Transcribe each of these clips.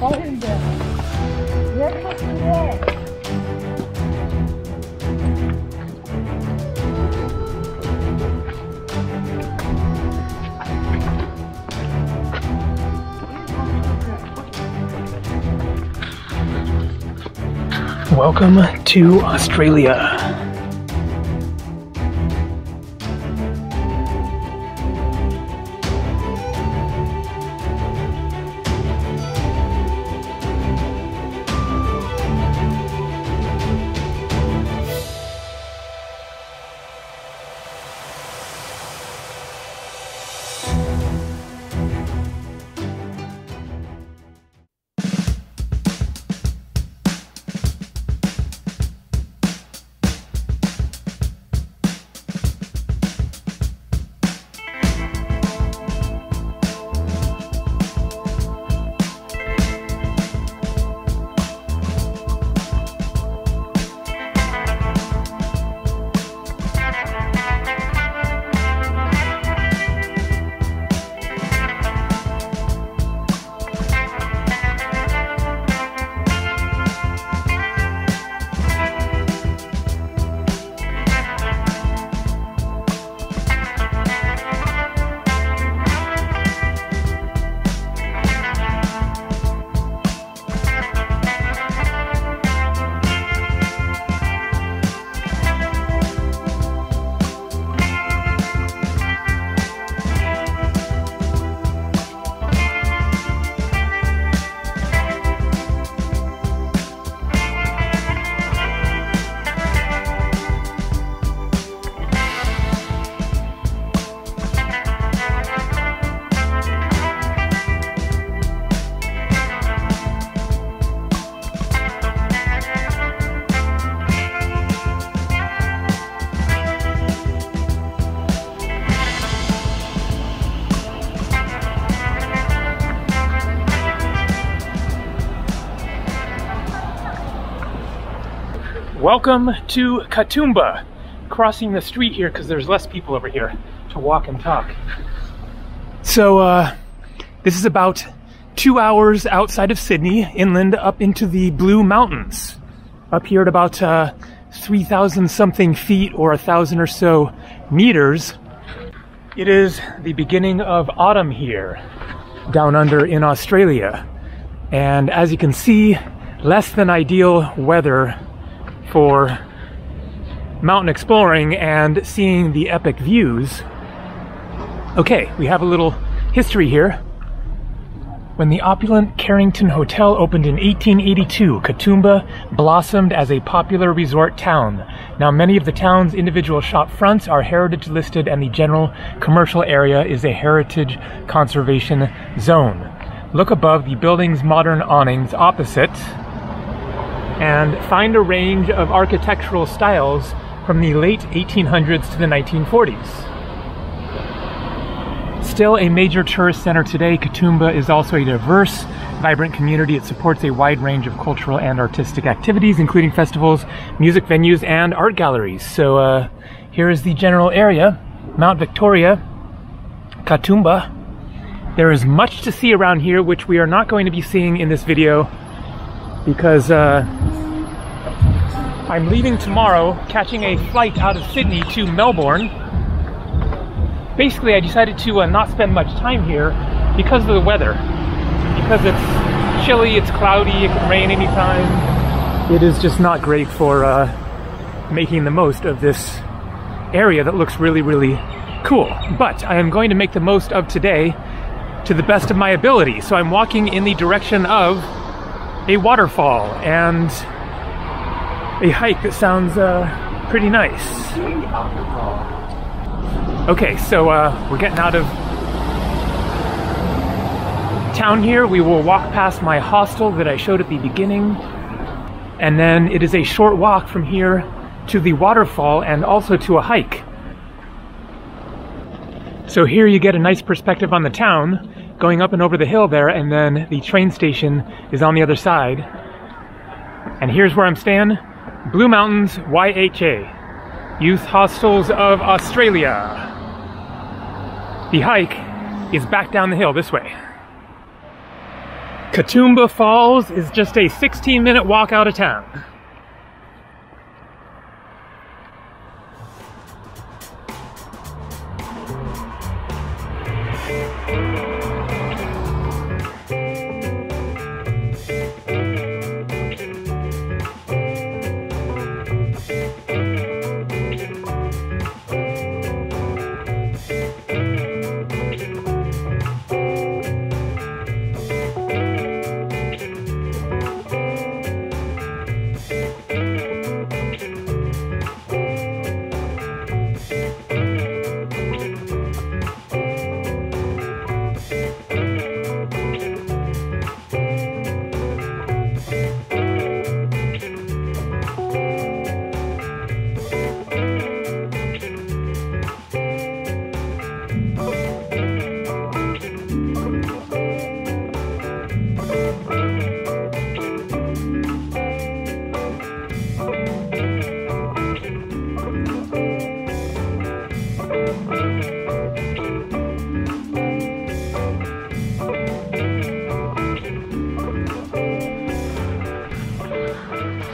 Welcome to Australia. Welcome to Katoomba. Crossing the street here because there's less people over here to walk and talk. So this is about 2 hours outside of Sydney, inland up into the Blue Mountains. Up here at about 3,000 something feet or 1,000 or so meters. It is the beginning of autumn here, down under in Australia. And as you can see, less than ideal weather for mountain exploring and seeing the epic views. Okay, we have a little history here. When the opulent Carrington Hotel opened in 1882, Katoomba blossomed as a popular resort town. Now many of the town's individual shop fronts are heritage listed and the general commercial area is a heritage conservation zone. Look above the building's modern awnings opposite and find a range of architectural styles from the late 1800s to the 1940s. Still a major tourist center today, Katoomba is also a diverse, vibrant community. It supports a wide range of cultural and artistic activities, including festivals, music venues, and art galleries. So here is the general area, Mount Victoria, Katoomba. There is much to see around here, which we are not going to be seeing in this video because I'm leaving tomorrow, catching a flight out of Sydney to Melbourne. Basically, I decided to not spend much time here because of the weather. Because it's chilly, it's cloudy, it can rain anytime. It is just not great for making the most of this area that looks really, really cool. But I am going to make the most of today to the best of my ability. So I'm walking in the direction of a waterfall and a hike that sounds pretty nice. Okay, so we're getting out of town here. We will walk past my hostel that I showed at the beginning, and then it is a short walk from here to the waterfall and also to a hike. So here you get a nice perspective on the town, going up and over the hill there, and then the train station is on the other side. And here's where I'm staying, Blue Mountains YHA, Youth Hostels of Australia. The hike is back down the hill this way. Katoomba Falls is just a 16-minute walk out of town.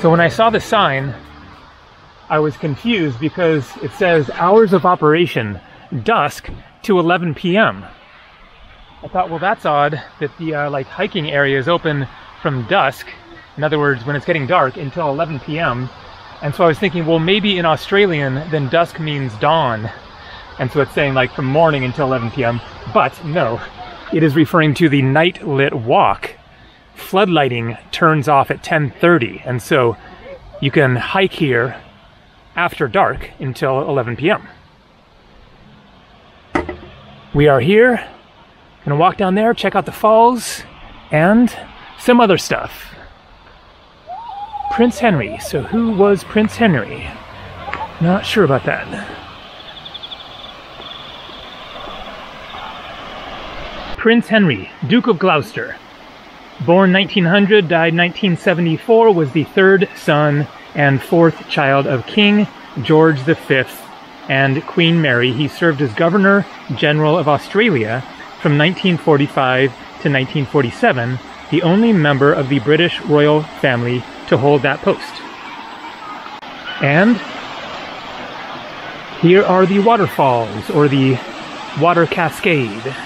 So when I saw the sign, I was confused because it says hours of operation, dusk to 11 p.m. I thought, well, that's odd that the like hiking area is open from dusk. In other words, when it's getting dark until 11 p.m. And so I was thinking, well, maybe in Australian, then dusk means dawn. And so it's saying like from morning until 11 p.m. But no, it is referring to the night lit walk. Floodlighting turns off at 10:30, and so you can hike here after dark until 11 p.m. We are here, gonna walk down there, check out the falls, and some other stuff. Prince Henry. So who was Prince Henry? Not sure about that. Prince Henry, Duke of Gloucester. Born 1900, died 1974, was the third son and fourth child of King George V and Queen Mary. He served as Governor General of Australia from 1945 to 1947, the only member of the British royal family to hold that post. And here are the waterfalls, or the water cascade.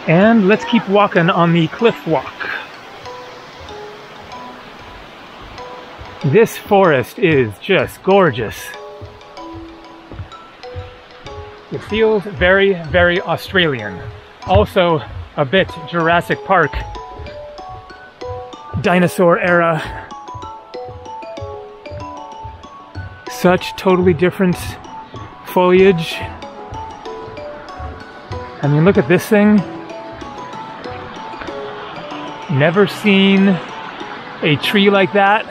And let's keep walking on the cliff walk. This forest is just gorgeous. It feels very, very Australian. Also a bit Jurassic Park, dinosaur era. Such totally different foliage. I mean, look at this thing. Never seen a tree like that.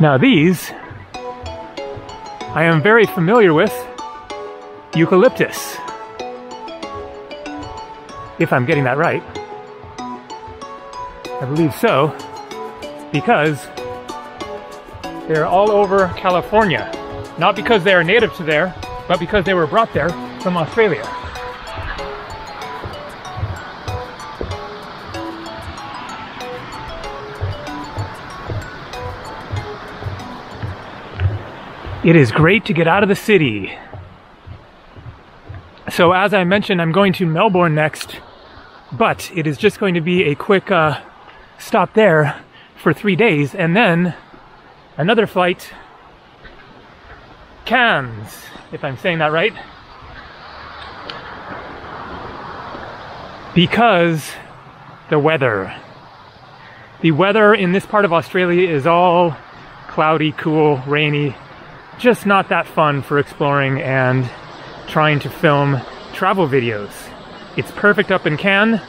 Now these, I am very familiar with. Eucalyptus. If I'm getting that right. I believe so, because they're all over California. Not because they are native to there, but because they were brought there from Australia. It is great to get out of the city. So as I mentioned, I'm going to Melbourne next, but it is just going to be a quick stop there for 3 days, and then another flight, Cairns, if I'm saying that right. Because the weather. The weather in this part of Australia is all cloudy, cool, rainy. just not that fun for exploring and trying to film travel videos. It's perfect up in Cannes.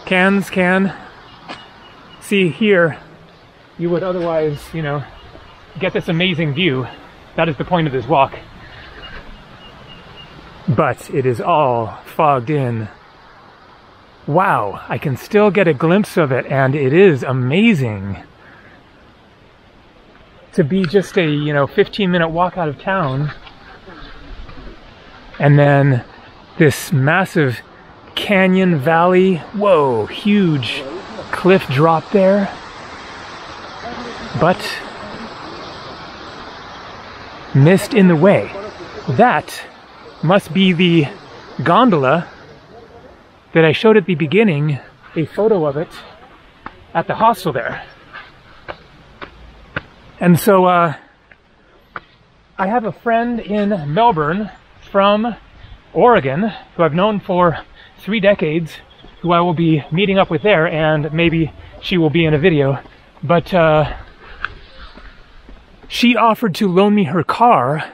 Cannes. See here, you would otherwise, you know, get this amazing view. That is the point of this walk. But it is all fogged in. Wow, I can still get a glimpse of it, and it is amazing. To be just a, you know, 15-minute walk out of town, and then this massive canyon valley. Whoa, huge cliff drop there. But mist in the way. That must be the gondola that I showed at the beginning, a photo of it at the hostel there. And so I have a friend in Melbourne from Oregon who I've known for 3 decades, who I will be meeting up with there, and maybe she will be in a video. But she offered to loan me her car,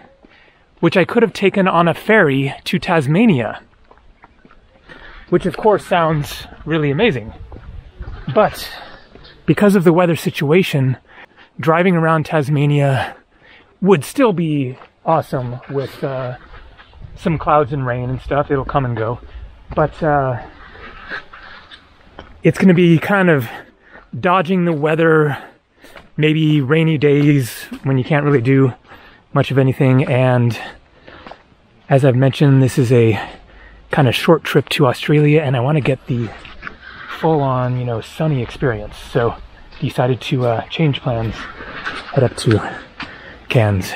which I could have taken on a ferry to Tasmania, which of course sounds really amazing. But because of the weather situation, driving around Tasmania would still be awesome with some clouds and rain and stuff. It'll come and go. But it's going to be kind of dodging the weather, maybe rainy days when you can't really do much of anything. And as I've mentioned, this is a kind of short trip to Australia, and I want to get the full-on, you know, sunny experience. So decided to change plans, head up to Cairns.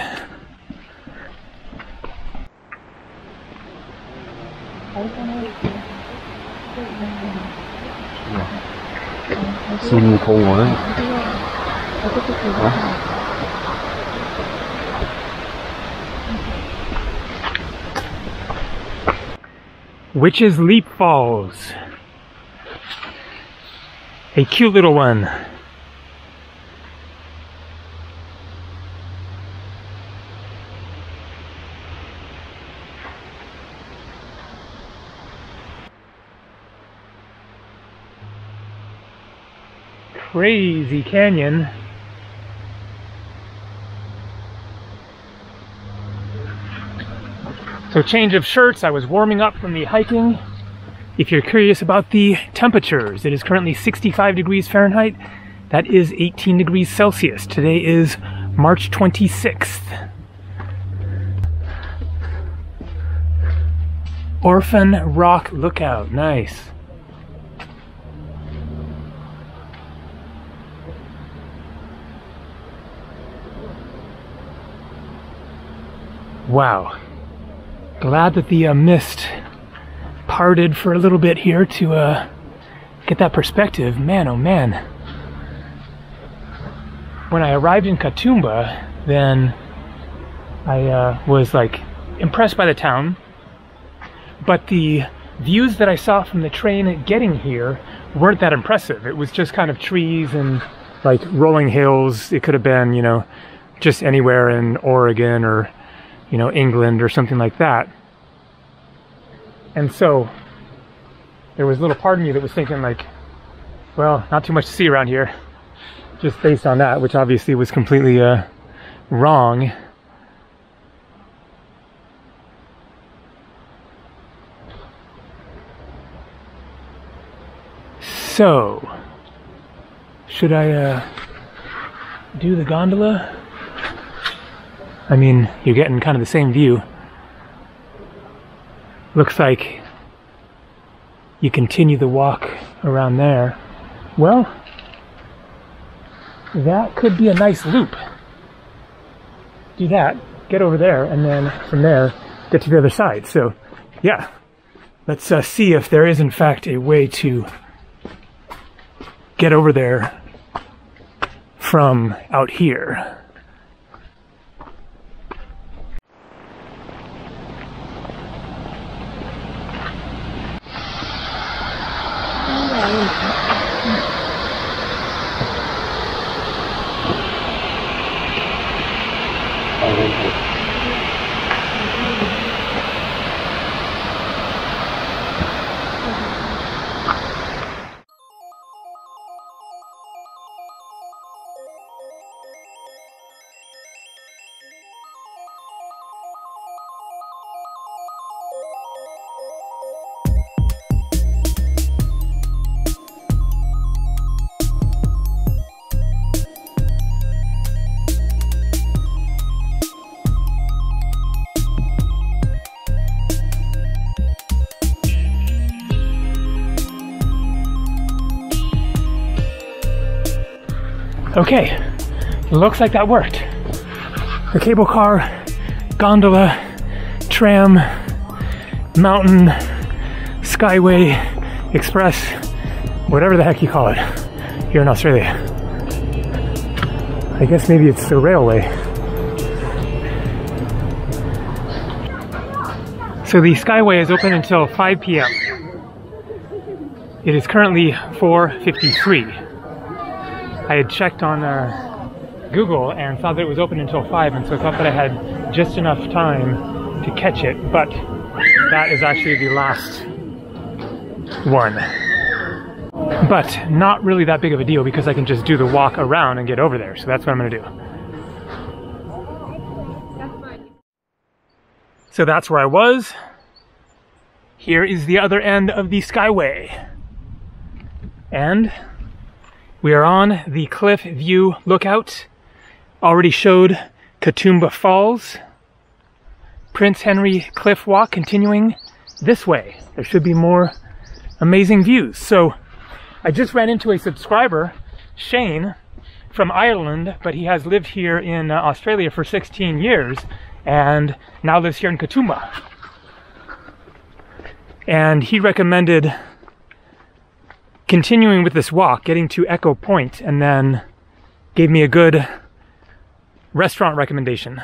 Witch's Leap Falls. A cute little one. Crazy canyon. So change of shirts, I was warming up from the hiking. If you're curious about the temperatures, it is currently 65 degrees Fahrenheit. That is 18 degrees Celsius. Today is March 26th. Orphan Rock Lookout, nice. Wow. Glad that the mist parted for a little bit here to get that perspective. Man, oh man. When I arrived in Katoomba, then I was like impressed by the town, but the views that I saw from the train getting here weren't that impressive. It was just kind of trees and like rolling hills. It could have been, you know, just anywhere in Oregon or, you know, England or something like that. And so there was a little part of me that was thinking like, well, not too much to see around here, just based on that, which obviously was completely wrong. So, should I do the gondola? I mean, you're getting kind of the same view. Looks like you continue the walk around there. Well, that could be a nice loop. Do that, get over there, and then from there, get to the other side. So, yeah, let's see if there is in fact a way to get over there from out here. Okay, looks like that worked. The cable car, gondola, tram, mountain, skyway, express, whatever the heck you call it here in Australia. I guess maybe it's the railway. So the skyway is open until 5 p.m. It is currently 4:53. I had checked on Google and saw that it was open until 5, and so I thought that I had just enough time to catch it, but that is actually the last one. But not really that big of a deal because I can just do the walk around and get over there, so that's what I'm gonna do. So that's where I was. Here is the other end of the skyway. And we are on the Cliff View Lookout. Already showed Katoomba Falls. Prince Henry Cliff Walk continuing this way. There should be more amazing views. So I just ran into a subscriber, Shane, from Ireland, but he has lived here in Australia for 16 years and now lives here in Katoomba. And he recommended continuing with this walk, getting to Echo Point, and then gave me a good restaurant recommendation.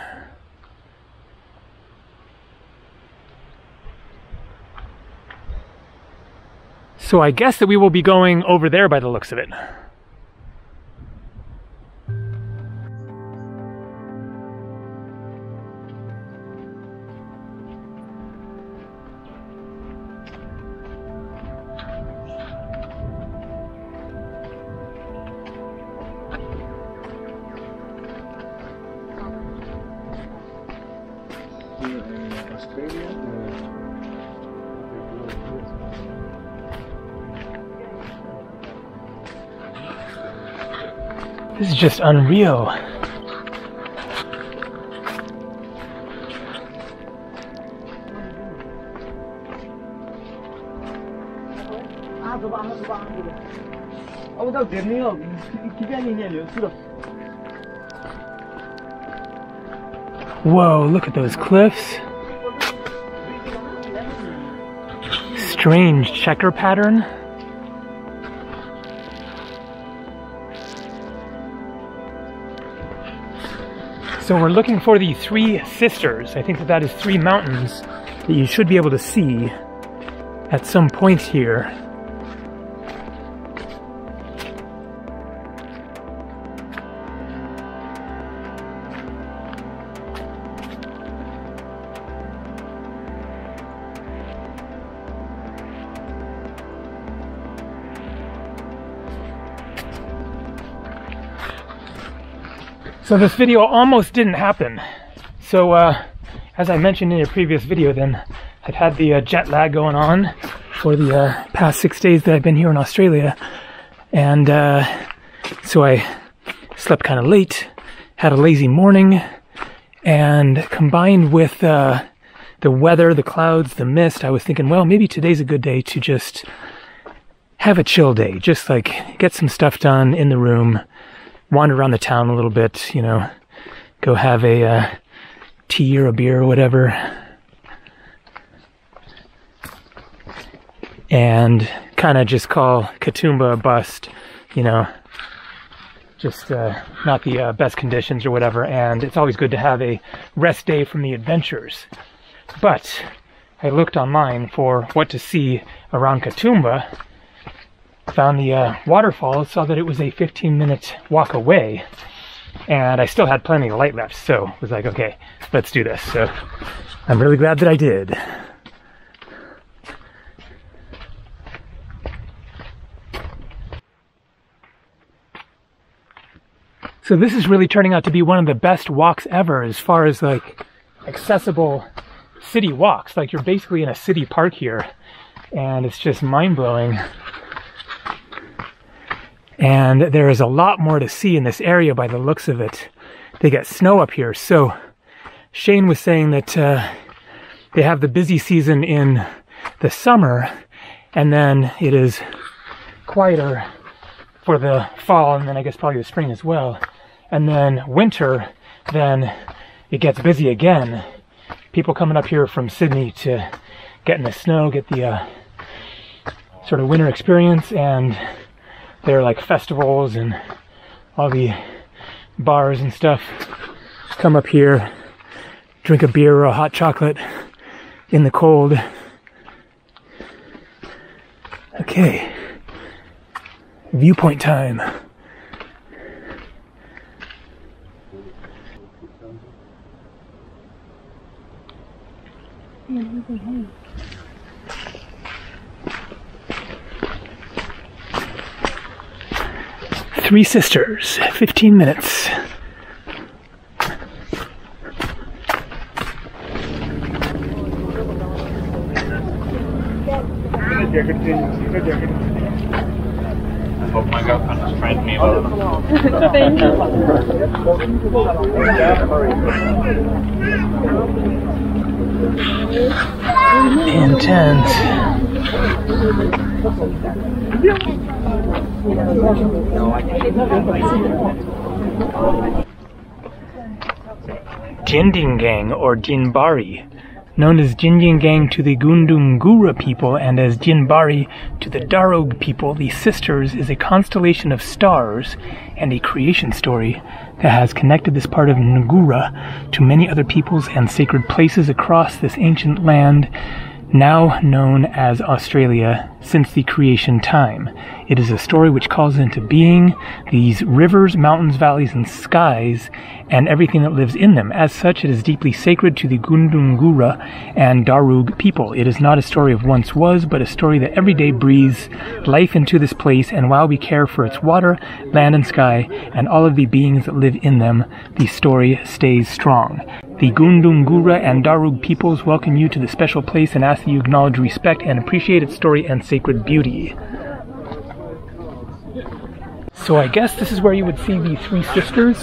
So I guess that we will be going over there by the looks of it. This is just unreal. Whoa, look at those cliffs. Strange checker pattern. So we're looking for the Three Sisters. I think that that is 3 mountains that you should be able to see at some point here. So this video almost didn't happen. So as I mentioned in a previous video, then I've had the jet lag going on for the past 6 days that I've been here in Australia. And so I slept kind of late, had a lazy morning, and combined with the weather, the clouds, the mist, I was thinking, well, maybe today's a good day to just have a chill day. Just like get some stuff done in the room, wander around the town a little bit, you know, go have a tea or a beer or whatever. And kind of just call Katoomba a bust, you know, just not the best conditions or whatever. And it's always good to have a rest day from the adventures. But I looked online for what to see around Katoomba, found the waterfall, saw that it was a 15-minute walk away, and I still had plenty of light left, so I was like, okay, let's do this. So I'm really glad that I did. So this is really turning out to be one of the best walks ever as far as like accessible city walks. Like you're basically in a city park here, and it's just mind-blowing. And there is a lot more to see in this area by the looks of it. They get snow up here. So Shane was saying that they have the busy season in the summer, and then it is quieter for the fall, and then I guess probably the spring as well. And then winter, then it gets busy again. People coming up here from Sydney to get in the snow, get the sort of winter experience, and there are like festivals and all the bars and stuff. Come up here, drink a beer or a hot chocolate in the cold. Okay, viewpoint time. Three Sisters, 15 minutes. I hope my girlfriend has trained me well enough. Thank you. Intense. Jindingang or Jinbari, known as Jinjingang to the Gundungura people and as Jinbari to the Darug people, the Sisters is a constellation of stars and a creation story that has connected this part of Ngura to many other peoples and sacred places across this ancient land, now known as Australia, since the creation time. It is a story which calls into being these rivers, mountains, valleys, and skies, and everything that lives in them. As such, it is deeply sacred to the Gundungura and Darug people. It is not a story of once was, but a story that every day breathes life into this place, and while we care for its water, land, and sky, and all of the beings that live in them, the story stays strong. The Gundungura and Darug peoples welcome you to the special place and ask that you acknowledge, respect, and appreciate its story and sacred beauty. So I guess this is where you would see the Three Sisters.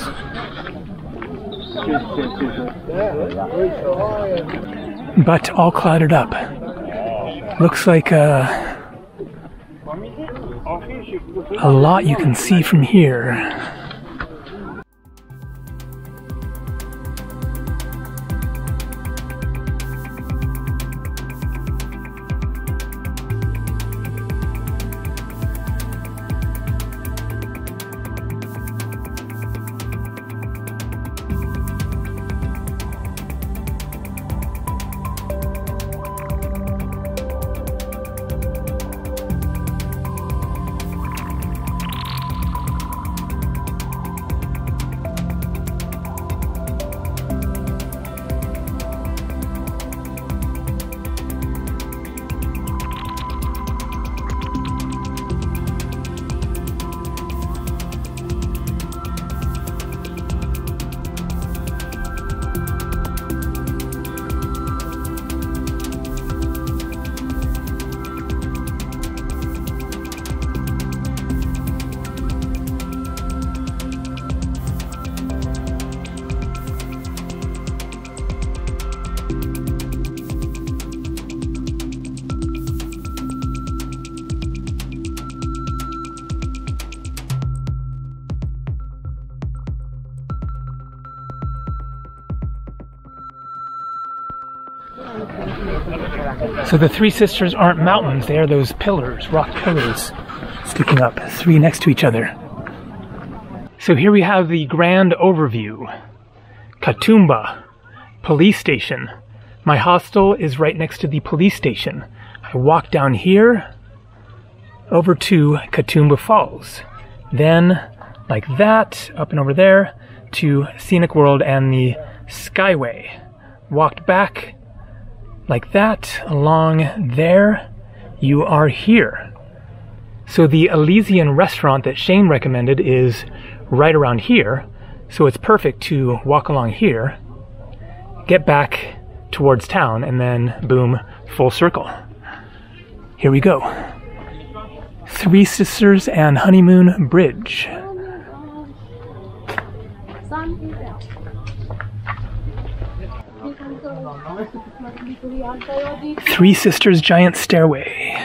But all clouded up. Looks like a lot you can see from here. So the Three Sisters aren't mountains, they are those pillars, rock pillars, sticking up, three next to each other. So here we have the grand overview. Katoomba, police station. My hostel is right next to the police station. I walk down here, over to Katoomba Falls. Then, like that, up and over there, to Scenic World and the Skyway. Walked back, like that, along there, you are here. So the Elysian restaurant that Shane recommended is right around here, so it's perfect to walk along here, get back towards town, and then boom, full circle. Here we go. Three Sisters and Honeymoon Bridge. Three Sisters Giant Stairway.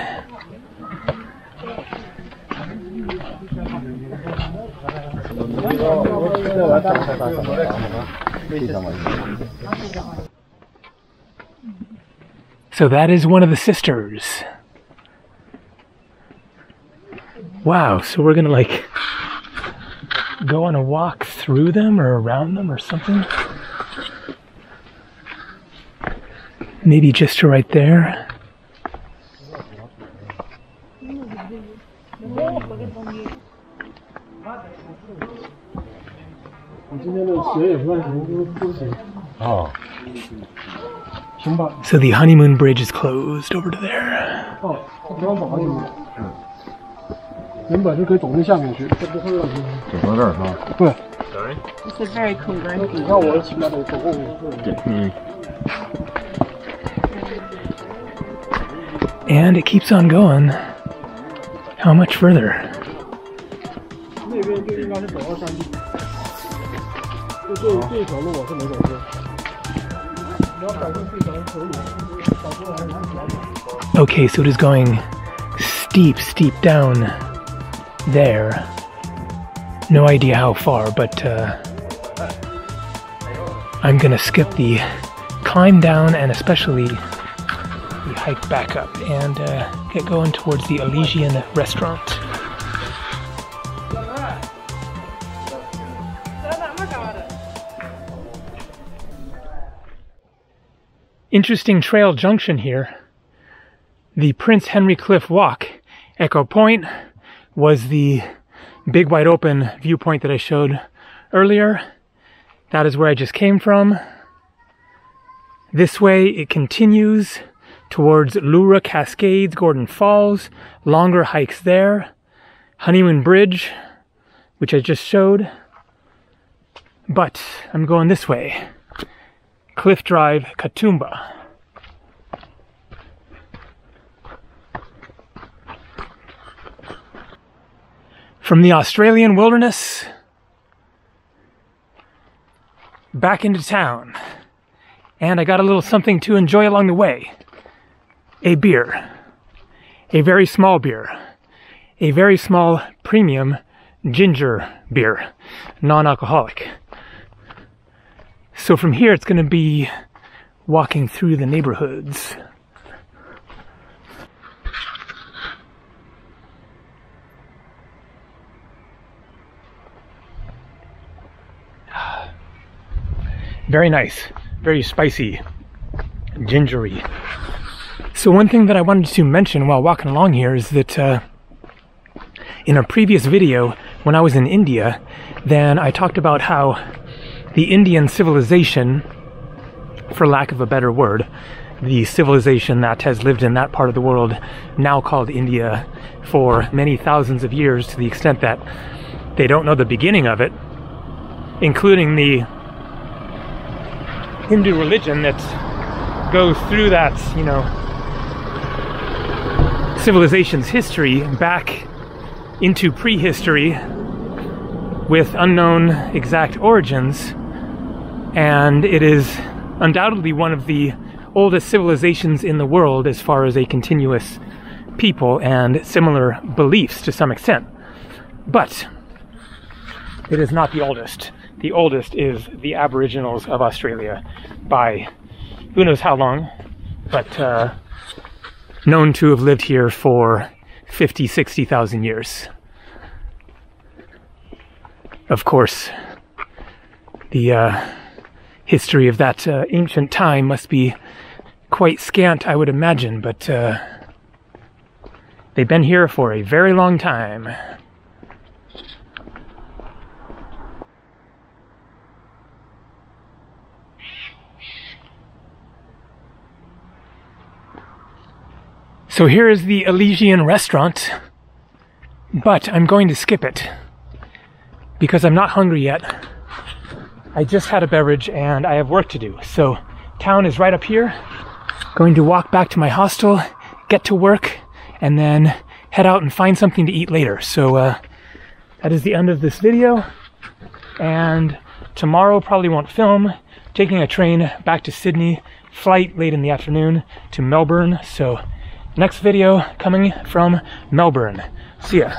So that is one of the sisters. Wow, so we're gonna like go on a walk through them or around them or something? Maybe just to right there. So the honeymoon bridge is closed over to there. Sorry? It's a very cool ranking. And it keeps on going. How much further? Okay, so it is going steep down there. No idea how far, but I'm gonna skip the climb down and especially the hike back up and get going towards the Elysian restaurant. Interesting trail junction here. The Prince Henry Cliff Walk. Echo Point was the big wide open viewpoint that I showed earlier. That is where I just came from. This way it continues towards Lura Cascades, Gordon Falls, longer hikes there. Honeymoon Bridge, which I just showed. But I'm going this way. Cliff Drive, Katoomba. From the Australian wilderness, back into town. And I got a little something to enjoy along the way. A beer. A very small beer. A very small premium ginger beer. Non-alcoholic. So from here it's going to be walking through the neighborhoods. Very nice, very spicy, gingery. So one thing that I wanted to mention while walking along here is that in a previous video when I was in India, then I talked about how the Indian civilization, for lack of a better word, the civilization that has lived in that part of the world, now called India, for many thousands of years, to the extent that they don't know the beginning of it, including the Hindu religion that goes through that, you know, civilization's history back into prehistory with unknown exact origins. And it is undoubtedly one of the oldest civilizations in the world as far as a continuous people and similar beliefs to some extent. But it is not the oldest. The oldest is the Aboriginals of Australia by who knows how long, but known to have lived here for 50, 60,000 years. Of course, the history of that ancient time must be quite scant, I would imagine, but they've been here for a very long time. So here is the Elysian restaurant, but I'm going to skip it because I'm not hungry yet. I just had a beverage and I have work to do. So town is right up here. Going to walk back to my hostel, get to work, and then head out and find something to eat later. So that is the end of this video. And tomorrow probably won't film. Taking a train back to Sydney, flight late in the afternoon to Melbourne. So next video coming from Melbourne. See ya.